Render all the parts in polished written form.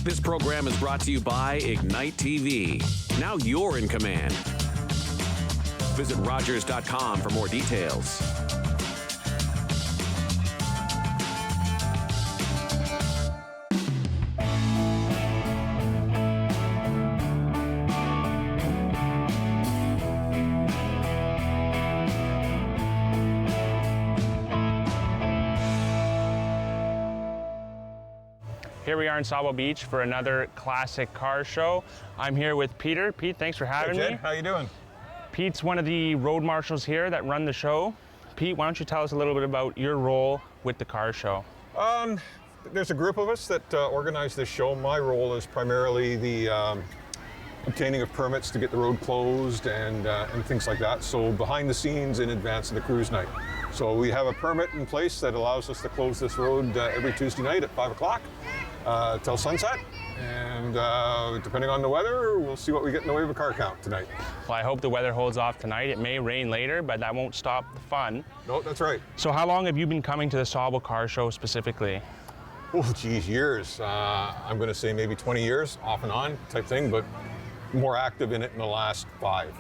This program is brought to you by Ignite TV. Now you're in command. Visit Rogers.com for more details. Here we are in Sauble Beach for another classic car show. I'm here with Peter. Pete, thanks for having Hey, Jed, me. how you doing? Pete's one of the road marshals here that run the show. Pete, why don't you tell us a little bit about your role with the car show? There's a group of us that organize this show. My role is primarily the obtaining of permits to get the road closed and things like that. So behind the scenes in advance of the cruise night. So we have a permit in place that allows us to close this road every Tuesday night at 5 o'clock till sunset. And depending on the weather, we'll see what we get in the way of a car count tonight. Well, I hope the weather holds off tonight. It may rain later, but that won't stop the fun. No, that's right. So how long have you been coming to the Sauble car show specifically? Oh, geez, years. I'm going to say maybe 20 years, off and on type thing, but more active in it in the last 5.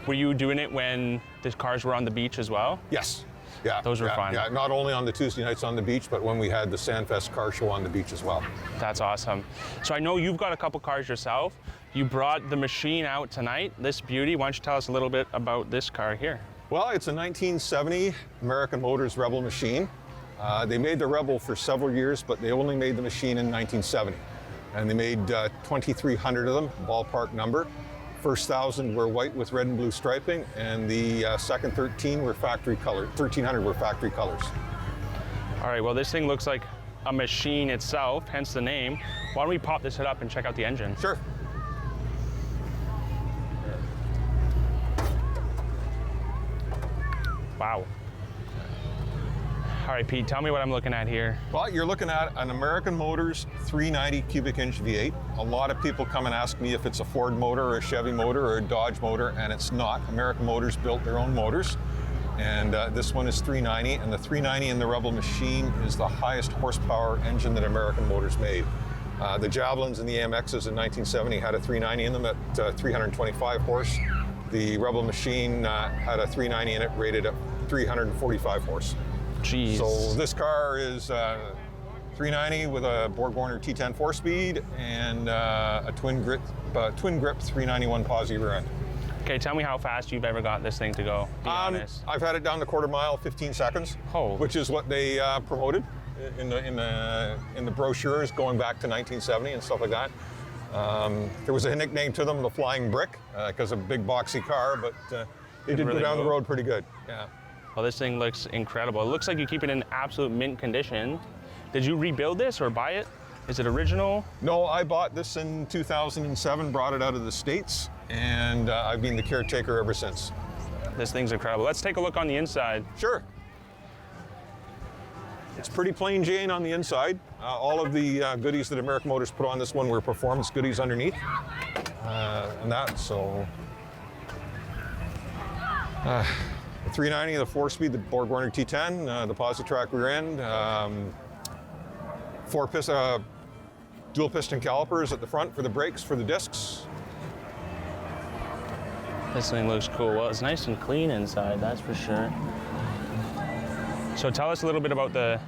Were you doing it when the cars were on the beach as well? Yes. Yeah, those were fun. Yeah, not only on the Tuesday nights on the beach, but when we had the Sandfest car show on the beach as well. That's awesome. So I know you've got a couple cars yourself. You brought the machine out tonight, this beauty. Why don't you tell us a little bit about this car here? Well, it's a 1970 American Motors Rebel machine. They made the Rebel for several years, but they only made the machine in 1970. And they made 2,300 of them, ballpark number. First 1,000 were white with red and blue striping, and the second 13 were factory color. 1,300 were factory colors. All right, well, this thing looks like a machine itself, hence the name. Why don't we pop this hood up and check out the engine? Sure. Wow. All right, Pete, tell me what I'm looking at here. Well, you're looking at an American Motors 390 cubic inch V8. A lot of people come and ask me if it's a Ford motor or a Chevy motor or a Dodge motor, and it's not. American Motors built their own motors, and this one is 390, and the 390 in the Rebel machine is the highest horsepower engine that American Motors made. The Javelins and the AMXs in 1970 had a 390 in them at 325 horse. The Rebel machine had a 390 in it rated at 345 horse. Jeez. So this car is 390 with a BorgWarner T10 4-speed and a twin grip 391 posi rear end. Okay, tell me how fast you've ever got this thing to go. Be honest. I've had it down the quarter mile, 15 seconds, which is what they promoted in the brochures going back to 1970 and stuff like that. There was a nickname to them, the Flying Brick, because a big boxy car, but it did really go down move. the road pretty good. Yeah. Well, this thing looks incredible. It looks like you keep it in absolute mint condition. Did you rebuild this or buy it? Is it original? No, I bought this in 2007, brought it out of the States, and I've been the caretaker ever since. This thing's incredible. Let's take a look on the inside. Sure. It's pretty plain Jane on the inside. All of the goodies that American Motors put on this one were performance goodies underneath, and that, so. The 390, the 4-speed, the BorgWarner T10, the Positrack rear end, dual piston calipers at the front for the brakes, for the discs. This thing looks cool. Well, it's nice and clean inside, that's for sure. So tell us a little bit about the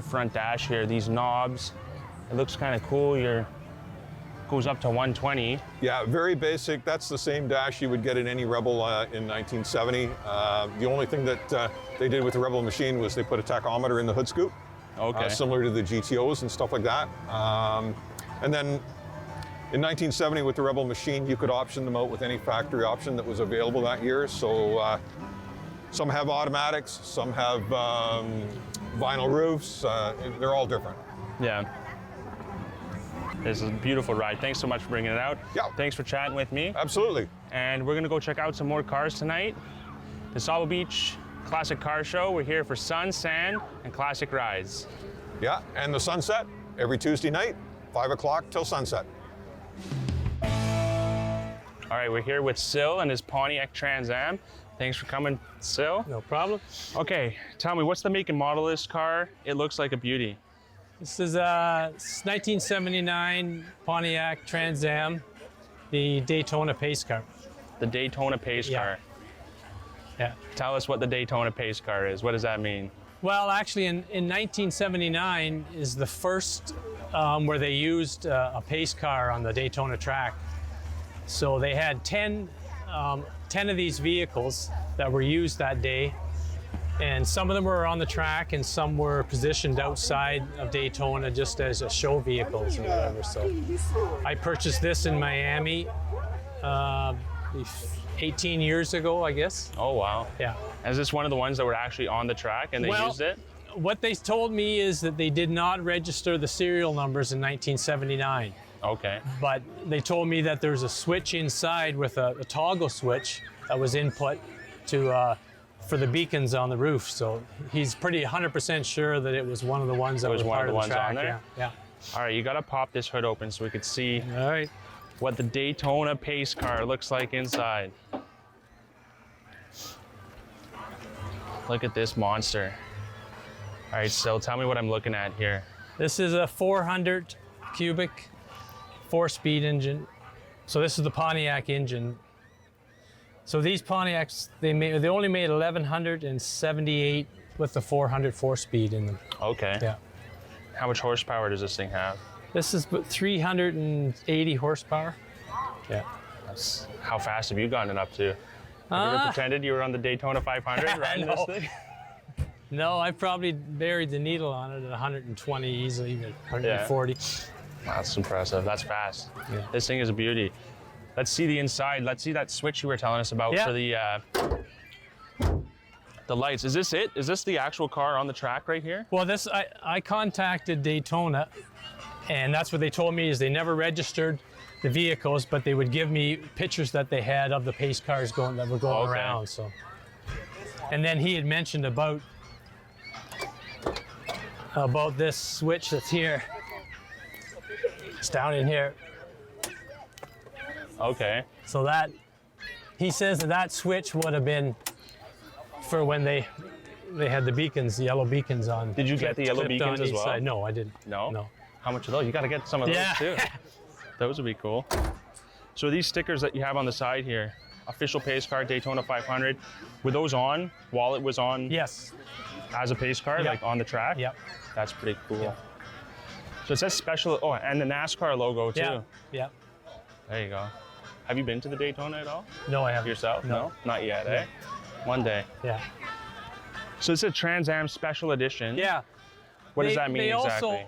front dash here, these knobs. It looks kind of cool. Goes up to 120. Yeah, very basic. That's the same dash you would get in any Rebel in 1970. The only thing that they did with the Rebel machine was they put a tachometer in the hood scoop, similar to the GTOs and stuff like that. And then in 1970 with the Rebel machine, you could option them out with any factory option that was available that year. So some have automatics, some have vinyl roofs. They're all different. Yeah. This is a beautiful ride. Thanks so much for bringing it out. Yeah. Thanks for chatting with me. Absolutely. And we're gonna go check out some more cars tonight. The Sauble Beach Classic Car Show. We're here for sun, sand, and classic rides. Yeah, and the sunset every Tuesday night, 5 o'clock till sunset. All right, we're here with Sil and his Pontiac TransAm. Thanks for coming, Sil. No problem. Okay, tell me, what's the make and model of this car? It looks like a beauty. This is a 1979 Pontiac TransAm, the Daytona pace car. The Daytona pace Yeah. car. Yeah. Tell us what the Daytona pace car is. What does that mean? Well, actually, in 1979 is the first where they used a pace car on the Daytona track. So they had 10 of these vehicles that were used that day. And some of them were on the track and some were positioned outside of Daytona just as a show vehicles or whatever. So I purchased this in Miami 18 years ago, I guess. Oh, wow. Yeah. Is this one of the ones that were actually on the track and they used it? What they told me is that they did not register the serial numbers in 1979. Okay. But they told me that there's a switch inside with a toggle switch that was input to for the beacons on the roof. So he's pretty 100% sure that it was one of the ones that was one part of the ones track. on there? Yeah. All right, you got to pop this hood open so we could see All right. what the Daytona pace car looks like inside. Look at this monster. All right, so tell me what I'm looking at here. This is a 400 cubic 4-speed engine. So this is the Pontiac engine. So these Pontiacs, they only made 1,178 with the 400 4-speed in them. Okay. Yeah. How much horsepower does this thing have? This is 380 horsepower. Yeah. How fast have you gotten it up to? Have you ever pretended you were on the Daytona 500 riding No. this thing? No, I probably buried the needle on it at 120 easily, even 140. That's impressive. That's fast. Yeah. This thing is a beauty. Let's see the inside. Let's see that switch you were telling us about for the lights. Is this it? Is this the actual car on the track right here? Well, I contacted Daytona, and that's what they told me is they never registered the vehicles, but they would give me pictures that they had of the pace cars that were going around. So, and then he had mentioned about this switch that's here. It's down in here. Okay. So that he says that switch would have been for when they had the beacons, the yellow beacons on. Did you get the yellow clipped on beacons as each well? side. No, I didn't. No? No. How much of those? You got to get some of those too. Those would be cool. So these stickers that you have on the side here, official pace car, Daytona 500, were those on while it was on Yes. as a pace car, like on the track? Yep. That's pretty cool. Yep. So it says special, oh, and the NASCAR logo too. Yeah. Yeah. There you go. Have you been to the Daytona at all? No, I haven't. Yourself? No? Not yet, eh? One day. Yeah. So it's a Trans Am Special Edition. Yeah. What does that mean they exactly? Also,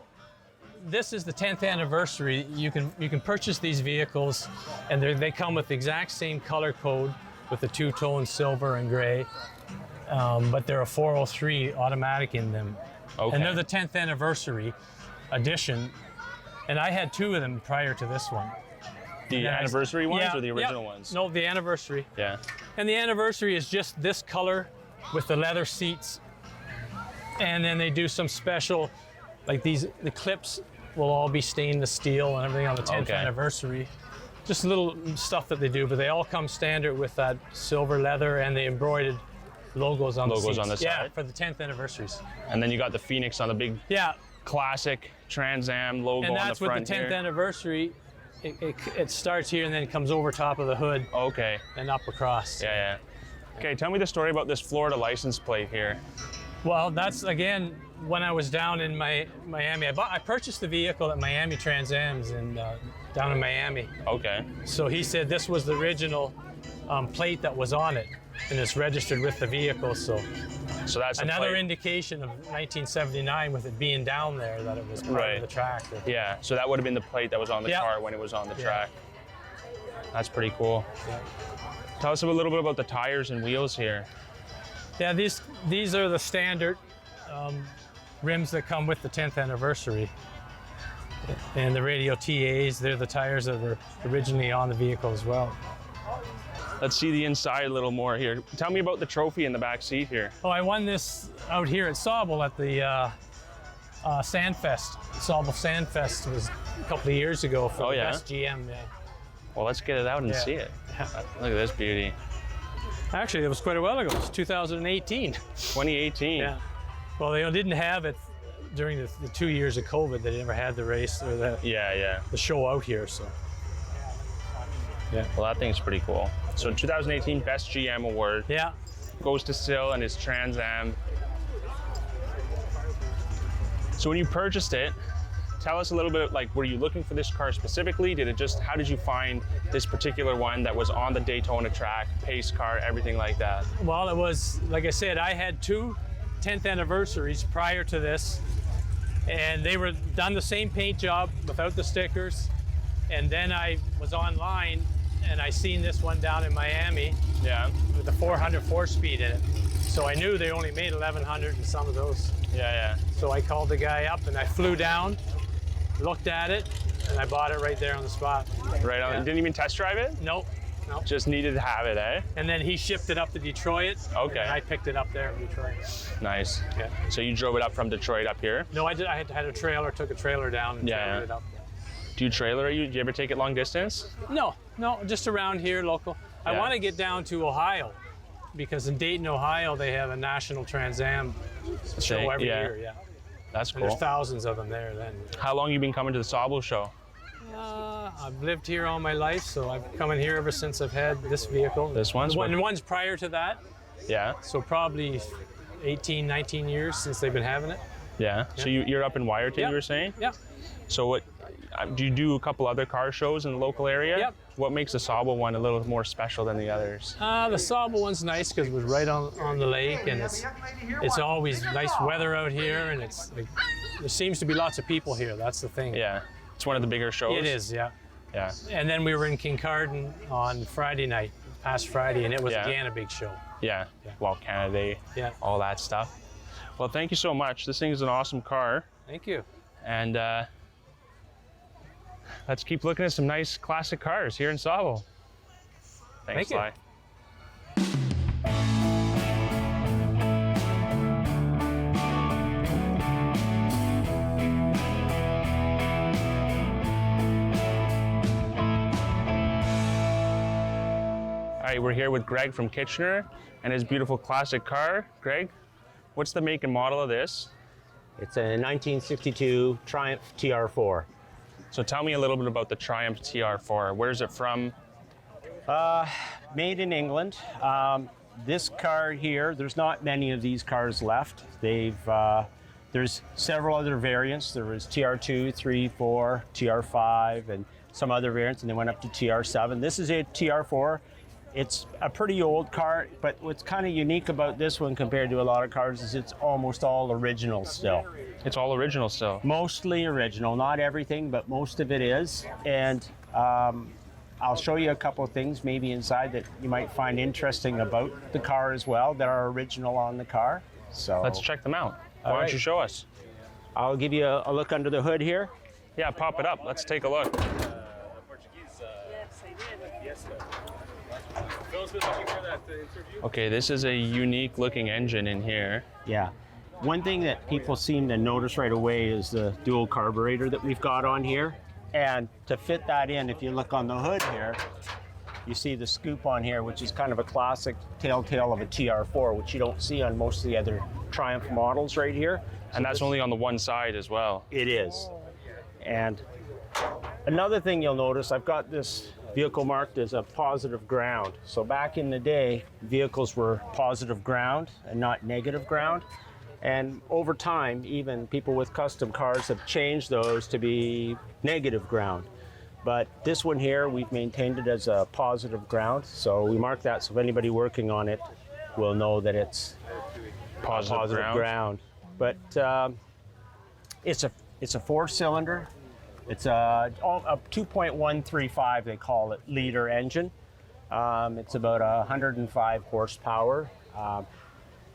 this is the 10th anniversary. You can purchase these vehicles, and they come with the exact same color code with the two-tone silver and gray, but they're a 403 automatic in them. Okay. And they're the 10th anniversary edition, and I had two of them prior to this one. The anniversary ones or the original yeah. ones? No, the anniversary. Yeah. And the anniversary is just this color with the leather seats. And then they do some special, like the clips will all be stainless steel and everything on the 10th anniversary. Just little stuff that they do, but they all come standard with that silver leather and the embroidered logos on the seats. On the side? Yeah, for the 10th anniversaries. And then you got the Phoenix on the big classic Trans Am logo on the front. And that's with the 10th anniversary. It starts here and then it comes over top of the hood. Okay. And up across. Yeah. Okay, tell me the story about this Florida license plate here. Well, that's again when I was down in Miami. I purchased the vehicle at Miami TransAms down in Miami. Okay. So he said this was the original plate that was on it, and it's registered with the vehicle. So that's another indication of 1979 with it being down there that it was part of the track. Yeah. So that would have been the plate that was on the car when it was on the track. That's pretty cool. Yeah. Tell us a little bit about the tires and wheels here. Yeah, these are the standard rims that come with the 10th anniversary. And the radio TAs, they're the tires that were originally on the vehicle as well. Let's see the inside a little more here. Tell me about the trophy in the back seat here. Oh, I won this out here at Sauble at the Sandfest. Sauble Sandfest was a couple of years ago for the best GM. Yeah. Well, let's get it out and see it. Look at this beauty. Actually, it was quite a while ago. It was 2018. 2018. Yeah. Well, they didn't have it during the 2 years of COVID, they never had the race or the show out here. So, yeah. Well, that thing's pretty cool. So 2018 Best GM Award. Yeah. Goes to Sil and his Trans Am. So when you purchased it, tell us a little bit, like, were you looking for this car specifically? How did you find this particular one that was on the Daytona track, pace car, everything like that? Well, it was, like I said, I had 2 10th anniversaries prior to this, and they were done the same paint job without the stickers. And then I was online and I seen this one down in Miami. Yeah. With a 400 4-speed in it. So I knew they only made 1,100 in some of those. Yeah. So I called the guy up and I flew down, looked at it, and I bought it right there on the spot. Right on. Yeah. You didn't even test drive it? Nope. Just needed to have it, eh? And then he shipped it up to Detroit. Okay. And I picked it up there in Detroit. Nice. Yeah. So you drove it up from Detroit up here? No, I did. I had a trailer, took a trailer down and trailered it up. Do you trailer? Do you ever take it long distance? No, just around here, local. I want to get down to Ohio, because in Dayton, Ohio, they have a national Trans Am show every year. Yeah. That's And cool. there's thousands of them there then. How long you been coming to the Sauble show? I've lived here all my life, so I've come in here ever since I've had this vehicle. This one's And one's prior to that, Yeah. so probably 18, 19 years since they've been having it. Yeah. So you're up in Wyerton, Yep. you were saying? Yeah. So what? Do you do a couple other car shows in the local area? Yep. What makes the Sauble one a little more special than the others? The Sauble one's nice because it was right on the lake, and it's always nice weather out here, and there seems to be lots of people here. That's the thing. Yeah. It's one of the bigger shows. It is, yeah. Yeah. And then we were in Kincardine on Friday night, past Friday, and it was again a big show. Yeah. Well, Canada Day. Yeah. All that stuff. Well, thank you so much. This thing's an awesome car. Thank you. And let's keep looking at some nice classic cars here in Sauble. Thanks, Thank you. Sly. All right, we're here with Greg from Kitchener and his beautiful classic car. Greg, what's the make and model of this? It's a 1962 Triumph TR4. So tell me a little bit about the Triumph TR4. Where's it from? Made in England. This car here, there's not many of these cars left. There's several other variants. There was TR2, 3, 4, TR5, and some other variants, and they went up to TR7. This is a TR4. It's a pretty old car, but what's kind of unique about this one compared to a lot of cars is it's almost all original still. It's all original still. Mostly original, not everything, but most of it is. And I'll show you a couple of things maybe inside that you might find interesting about the car as well that are original on the car. So Let's check them out. Why All don't right. you show us? I'll give you a look under the hood here. Yeah, pop it up. Let's take a look. Okay, this is a unique looking engine in here. Yeah. One thing that people seem to notice right away is the dual carburetor that we've got on here. And to fit that in, if you look on the hood here, you see the scoop on here, which is kind of a classic telltale of a TR4, which you don't see on most of the other Triumph models right here. And that's only on the one side as well. It is. And another thing you'll notice, I've got this vehicle marked as a positive ground. So back in the day, vehicles were positive ground and not negative ground. And over time, even people with custom cars have changed those to be negative ground. But this one here, we've maintained it as a positive ground. So we mark that so if anybody working on it will know that it's Positive ground. But it's a 4-cylinder. It's a 2.135, they call it, liter engine. It's about 105 horsepower.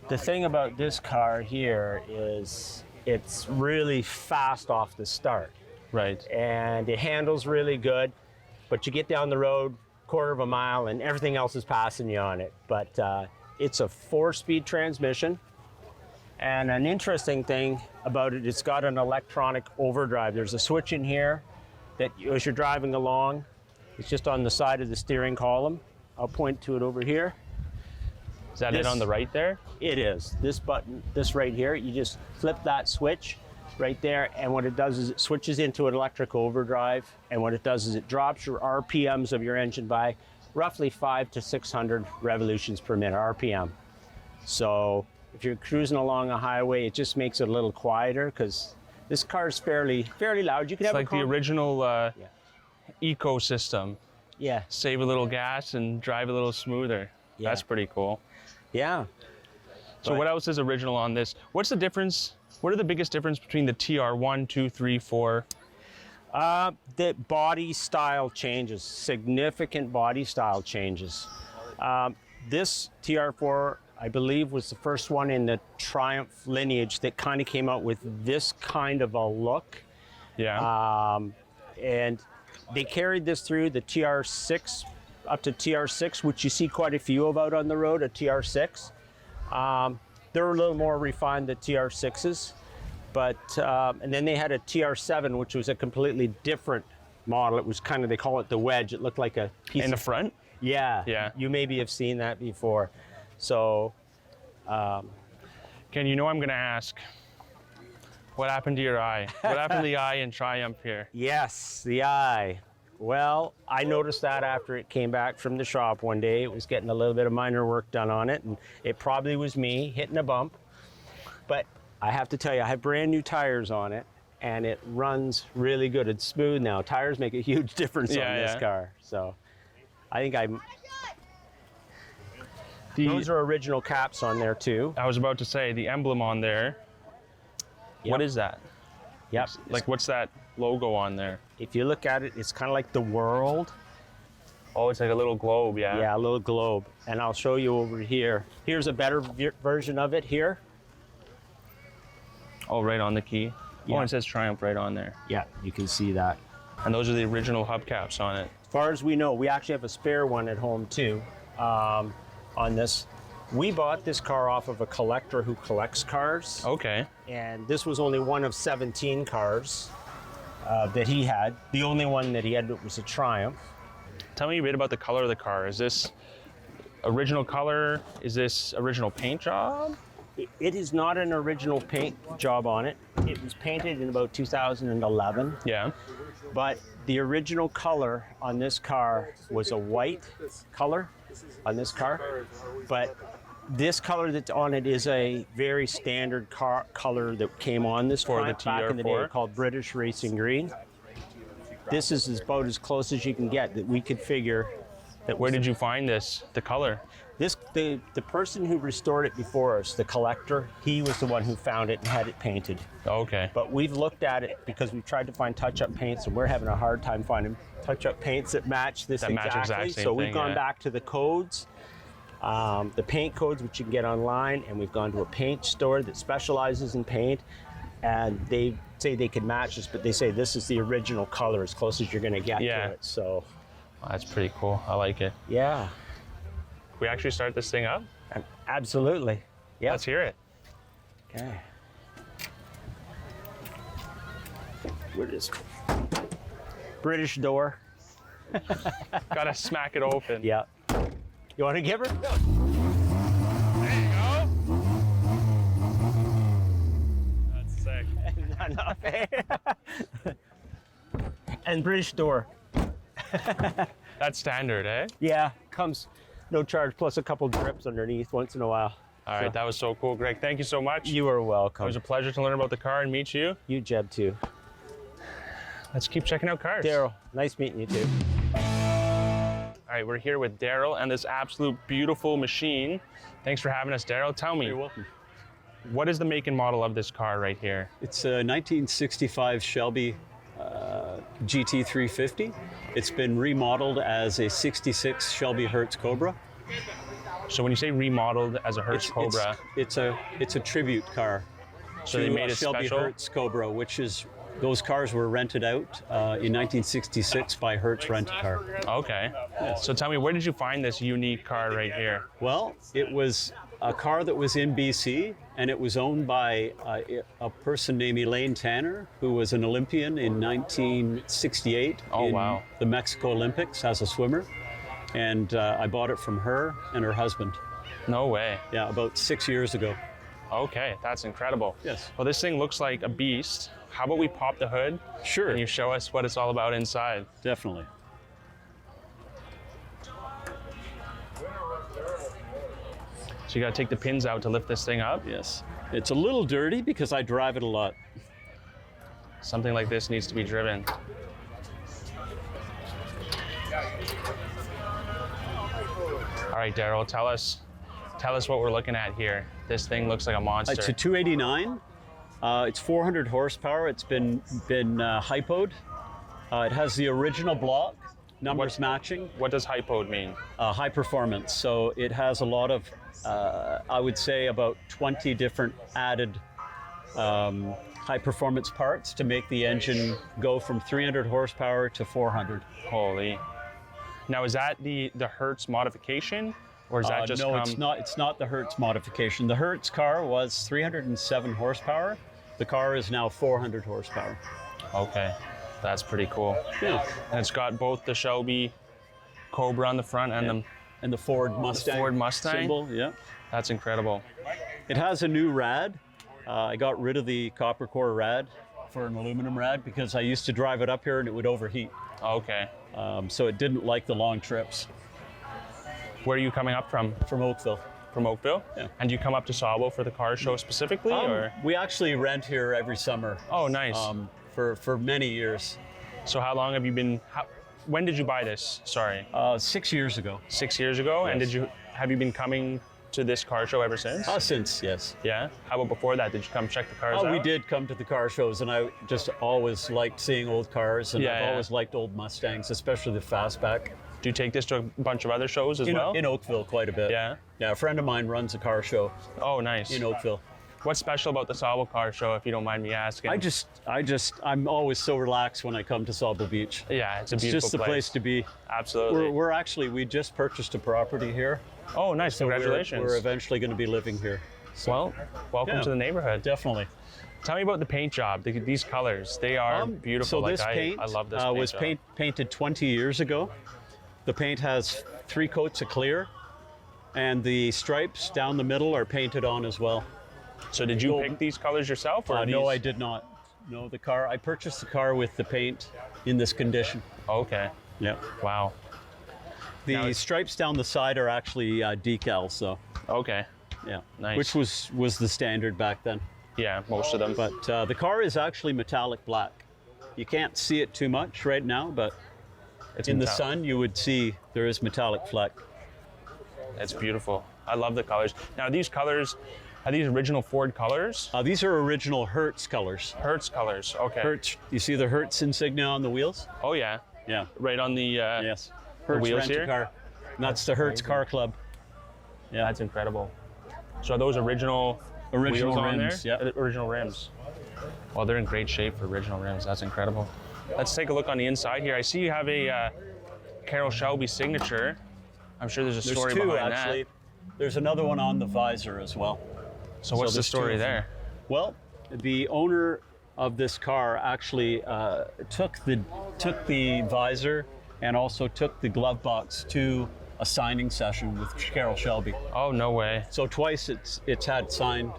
The thing about this car here is it's really fast off the start. Right. And it handles really good, but you get down the road, quarter of a mile, and everything else is passing you on it. But it's a 4-speed transmission. And an interesting thing about it, it's got an electronic overdrive. There's a switch in here that as you're driving along, it's just on the side of the steering column. I'll point to it over here. Is that it on the right there? It is. This button, this right here, you just flip that switch right there. And what it does is it switches into an electric overdrive. And what it does is it drops your RPMs of your engine by roughly 500 to 600 revolutions per minute, RPM. So if you're cruising along a highway, it just makes it a little quieter because this car is fairly loud. You can have like the original ecosystem. Yeah. Save a little gas and drive a little smoother. Yeah. That's pretty cool. Yeah. So what else is original on this? What's the difference? What are the biggest difference between the TR 1, 2, 3, 4? The body style changes, significant body style changes. This TR4, I believe, was the first one in the Triumph lineage that kind of came out with this kind of a look. Yeah. And they carried this through the TR6 up to TR6, which you see quite a few of out on the road, a TR6. They're a little more refined than TR6s, but and then they had a TR7, which was a completely different model. It was kind of, they call it the wedge. It looked like a piece In the front? Yeah. Yeah. You maybe have seen that before. So. Ken, you know I'm going to ask, what happened to your eye? What happened to the eye in Triumph here? Yes, the eye. Well, I noticed that after it came back from the shop one day. It was getting a little bit of minor work done on it, and it probably was me hitting a bump. But I have to tell you, I have brand new tires on it, and it runs really good. It's smooth now. Tires make a huge difference on this car. So I think those are original caps on there too. I was about to say, the emblem on there, what is that? Yep. Like, what's that logo on there? If you look at it, it's kind of like the world. Oh, it's like a little globe, yeah. Yeah, a little globe. And I'll show you over here. Here's a better version of it here. Oh, right on the key. Yeah. Oh, and it says Triumph right on there. Yeah, you can see that. And those are the original hubcaps on it. As far as we know, we actually have a spare one at home too on this. We bought this car off of a collector who collects cars. Okay. And this was only one of 17 cars that he had. The only one that he had was a Triumph. Tell me a bit about the color of the car. Is this original color? Is this original paint job? It is not an original paint job on it. It was painted in about 2011. Yeah. But the original color on this car was a white color on this car. But this color that's on it is a very standard car color that came on this For car the back in the day, TR4? called British Racing Green. This is about as close as you can get that we could figure. Where did you find this, the color? The person who restored it before us, the collector, he was the one who found it and had it painted. Okay. But we've looked at it because we've tried to find touch-up paints, and we're having a hard time finding touch-up paints that match this exactly. Same So we've thing, gone back to the codes, the paint codes, which you can get online, and we've gone to a paint store that specializes in paint, and they say they can match this, but they say this is the original color, as close as you're going to get to it. So Well, that's pretty cool. I like it. yeah, Can we actually start this thing up? absolutely. Yeah. Let's hear it. Okay. Where is British door? Gotta smack it open. Yeah. You want to give her? There you go. That's sick. Enough, eh? And British door. That's standard, eh? Yeah, comes no charge, plus a couple drips underneath once in a while. All right, that was so cool, Greg. Thank you so much. You are welcome. It was a pleasure to learn about the car and meet you. You, Jeb, too. Let's keep checking out cars. Daryl, nice meeting you, too. All right, we're here with Daryl and this absolute beautiful machine. Thanks for having us, Daryl. Tell me, You're welcome. what is the make and model of this car right here? It's a 1965 Shelby GT350. It's been remodeled as a 66 Shelby Hertz Cobra. So when you say remodeled as a Hertz Cobra, It's a tribute car. so they to made a it Shelby special? Hertz Cobra, which is, those cars were rented out in 1966 by Hertz Rent-A-Car. Okay. So tell me, where did you find this unique car right here? Well, it was a car that was in BC, and it was owned by a person named Elaine Tanner, who was an Olympian in 1968 Oh, in wow. the Mexico Olympics as a swimmer. And I bought it from her and her husband. No way. Yeah, about 6 years ago. Okay, that's incredible. Yes. Well, this thing looks like a beast. How about we pop the hood? Sure. And you show us what it's all about inside. Definitely. So you gotta take the pins out to lift this thing up. Yes. It's a little dirty because I drive it a lot. Something like this needs to be driven. All right, Daryl, tell us what we're looking at here. This thing looks like a monster. It's a 289. It's 400 horsepower. It's been hypoed. It has the original block, numbers matching. What does hypoed mean? High performance. So it has a lot of, I would say about 20 different added high performance parts to make the engine go from 300 horsepower to 400. Holy. Now, is that the Hertz modification, or is that just no, it's not. It's not the Hertz modification. The Hertz car was 307 horsepower. The car is now 400 horsepower. Okay, that's pretty cool. Yeah. And it's got both the Shelby Cobra on the front and the Ford Mustang. Ford Mustang symbol. Yeah. That's incredible. It has a new rad. I got rid of the copper core rad for an aluminum rad because I used to drive it up here and it would overheat. Okay. So it didn't like the long trips. Where are you coming up from? From Oakville. From Oakville? Yeah. And do you come up to Sauble for the car show specifically, or? We actually rent here every summer. Oh, nice. For many years. So how long have you been? When did you buy this? Sorry. 6 years ago. 6 years ago. Yes. And have you been coming to this car show ever since? Since, yes. Yeah. How about before that? Did you come check the cars out? We did come to the car shows, and I just always liked seeing old cars, and I've always liked old Mustangs, especially the fastback. Do you take this to a bunch of other shows as well? In Oakville, quite a bit. Yeah. Yeah, a friend of mine runs a car show. Oh, nice. In Oakville. What's special about the Sauble car show, if you don't mind me asking? I'm always so relaxed when I come to Sauble Beach. Yeah, it's a beautiful It's just the place to be. Absolutely. We just purchased a property here. Oh, nice. So congratulations. We're eventually going to be living here. So, well, welcome to the neighborhood. Definitely. Tell me about the paint job. These colors, they are beautiful. So this paint I love this was painted 20 years ago. The paint has 3 coats of clear, and the stripes down the middle are painted on as well. So did you pick these colors yourself? Or no, I did not. No, I purchased the car with the paint in this condition. Okay. Yeah. Wow. The stripes down the side are actually decals, so. Okay. Yeah. Nice. Which was the standard back then. Yeah, most of them. But the car is actually metallic black. You can't see it too much right now, but in the sun you would see there is metallic fleck. It's beautiful. I love the colors. Now these colors, are these original Ford colors? These are original Hertz colors. Hertz colors, okay. Hertz, you see the Hertz insignia on the wheels? Oh yeah. Yeah. Right on the yes. The Hertz wheels Rent-A-Car. here? That's the Hertz Car Club. Yeah, that's incredible. So are those original wheels on rims, there? yeah. Original rims. Well, they're in great shape for original rims. That's incredible. Let's take a look on the inside here. I see you have a Carroll Shelby signature. I'm sure there's a story two, behind actually. that. There's another one on the visor as well. So what's the story there? Well, the owner of this car actually took the visor and also took the glove box to a signing session with Carroll Shelby. Oh, no way. So twice it's had signed.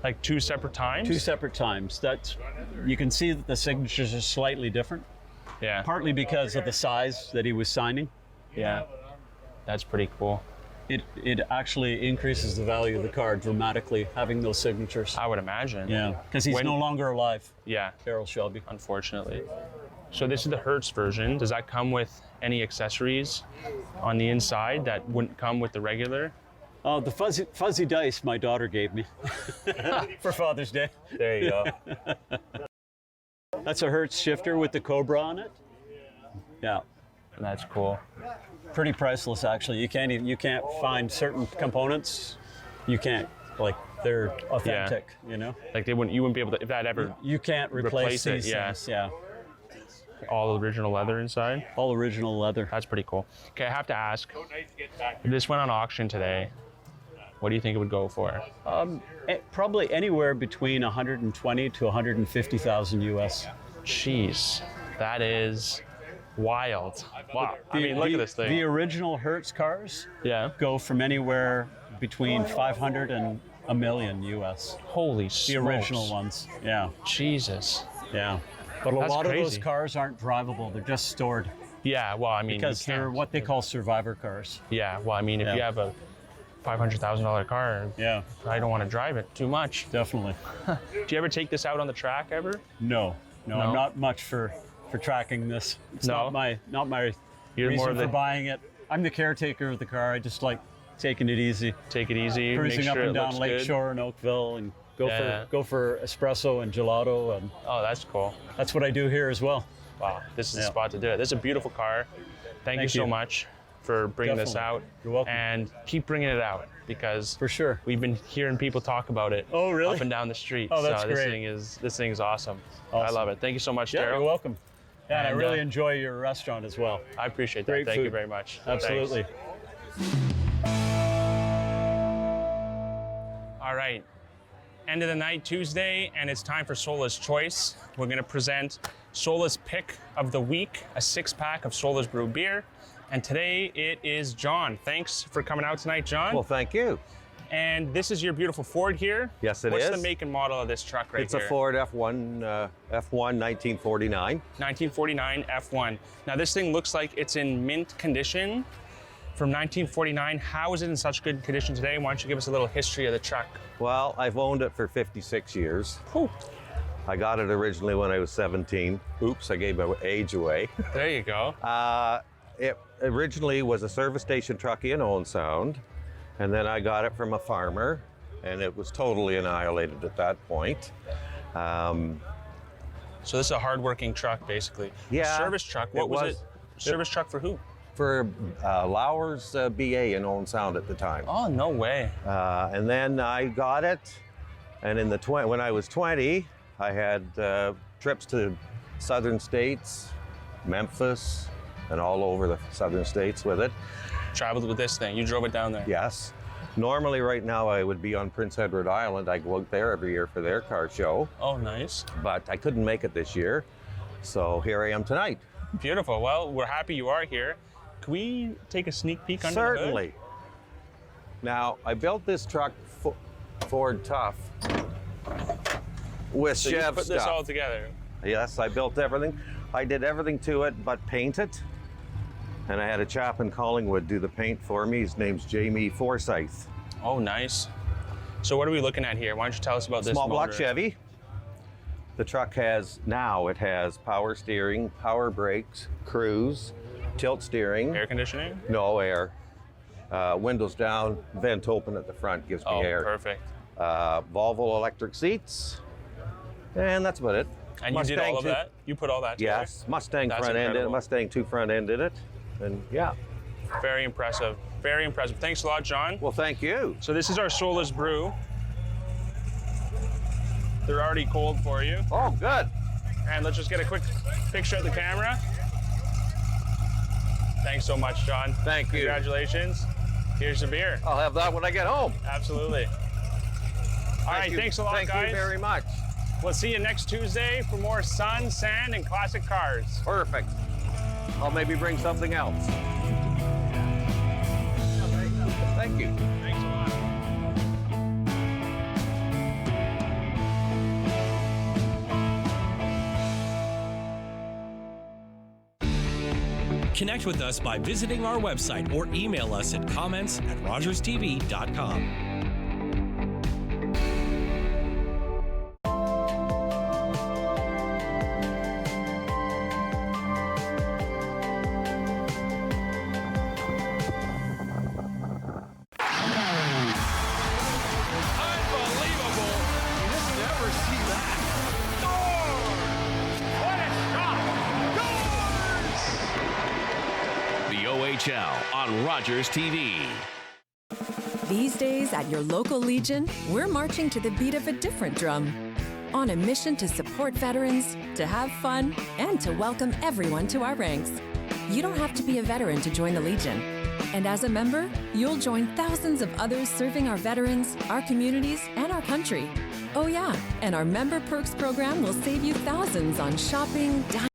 Like 2 separate times? 2 separate times. You can see that the signatures are slightly different. Yeah. Partly because of the size that he was signing. Yeah. That's pretty cool. It actually increases the value of the car dramatically, having those signatures. I would imagine. Yeah, because he's no longer alive. Yeah. Carroll Shelby. Unfortunately. So this is the Hertz version. Does that come with any accessories on the inside that wouldn't come with the regular? The fuzzy dice my daughter gave me for Father's Day. There you go. That's a Hertz shifter with the Cobra on it. Yeah. That's cool. Pretty priceless, actually. You can't find certain components. You can't, they're authentic, you know? Like you wouldn't be able to, if that ever... You can't replace it, these things. Yeah. All original leather inside? All original leather. That's pretty cool. Okay, I have to ask, if this went on auction today, what do you think it would go for? Probably anywhere between 120 to 150,000 US. Jeez, that is wild. Wow. I mean, look at this thing. The original Hertz cars go from anywhere between 500 and $1 million US. Holy The smokes. original ones. Yeah. Jesus. Yeah. But a That's lot of those crazy. cars aren't drivable. They're just stored Yeah, well, I mean, because you they're can't. what they call survivor cars. Yeah, well, I mean, if Yeah. you have a $500,000 car, Yeah, I don't want to drive it too much. definitely. Do you ever take this out on the track ever? No, No? I'm not much for tracking this. It's No? not my You're reason more for the buying it. I'm the caretaker of the car. I just like taking it easy, take it easy, cruising make up sure and it down looks Lakeshore and Oakville, and Yeah. go for espresso and gelato, and good. Oh, that's cool. that's what I do here as well. Wow, this is the Yeah. spot to do it. This is a beautiful car. Thank you Thank so you. much for bringing this Definitely. out. You're welcome. And keep bringing it out because For sure. we've been hearing people talk about it. Oh, really? Up and down the street. Oh, that's so great. This thing is awesome. I Awesome. love it. Thank you so much, Yeah, Daryl. you're welcome. Yeah, and I And, really uh, enjoy your restaurant as well. I appreciate that. Great Thank you food. very much. Absolutely. All right. End of the night, Tuesday, and it's time for Sola's Choice. We're going to present Sola's Pick of the Week, a 6-pack of Sola's Brew beer. And today it is John. Thanks for coming out tonight, John. Well, thank you. And this is your beautiful Ford here. Yes, it What's is. the make and model of this truck right It's here? a Ford F1 1949. 1949 F1. Now this thing looks like it's in mint condition from 1949. How is it in such good condition today? Why don't you give us a little history of the truck? Well, I've owned it for 56 years. Whew. I got it originally when I was 17. Oops, I gave my age away. There you go. It originally was a service station truckie in Owen Sound, and then I got it from a farmer, and it was totally annihilated at that point. So this is a hard-working truck, basically. Yeah, Service truck. What it was was. it? Service truck for who? For Lauer's BA in Owen Sound at the time. Oh, no way. And then I got it, and in the when I was 20, I had trips to southern states, Memphis, and all over the southern states with it. Traveled with this thing. You drove it down there. Yes. Normally, right now, I would be on Prince Edward Island. I go out there every year for their car show, Oh, nice. but I couldn't make it this year, so here I am tonight. Beautiful. Well, we're happy you are here. Can we take a sneak peek under the hood? Certainly. Now, I built this truck Ford Tough with So you Chev put this stuff. all together. Yes, I built everything. I did everything to it but paint it. And I had a chap in Collingwood do the paint for me. His name's Jamie Forsyth. Oh, nice. So what are we looking at here? Why don't you tell us about this Small block motor? Chevy. The truck has power steering, power brakes, cruise, tilt steering. Air conditioning? No air. Windows down, vent open at the front, gives me Oh, air. perfect. Volvo electric seats. And that's about it. And you did all of too- that? You put all that together? Yes, Mustang That's front end, incredible. Mustang 2 front ended it. And yeah, Very impressive. Very impressive. Thanks a lot, John. well, thank you. So this is our Sola's Brew. They're already cold for you. Oh, good. And let's just get a quick picture of the camera. Thanks so much, John. Thank you. Congratulations. Here's your beer. I'll have that when I get home. Absolutely. All right, you. thanks a lot, Thank guys. you very much. We'll see you next Tuesday for more sun, sand, and classic cars. Perfect. I'll maybe bring something else. Thank you. Thanks a lot. Connect with us by visiting our website or email us at comments@rogerstv.com. The OHL on Rogers TV. These days at your local Legion, we're marching to the beat of a different drum. On a mission to support veterans, to have fun, and to welcome everyone to our ranks. You don't have to be a veteran to join the Legion. And as a member, you'll join thousands of others serving our veterans, our communities, and our country. Oh yeah, and our Member Perks program will save you thousands on shopping, dining,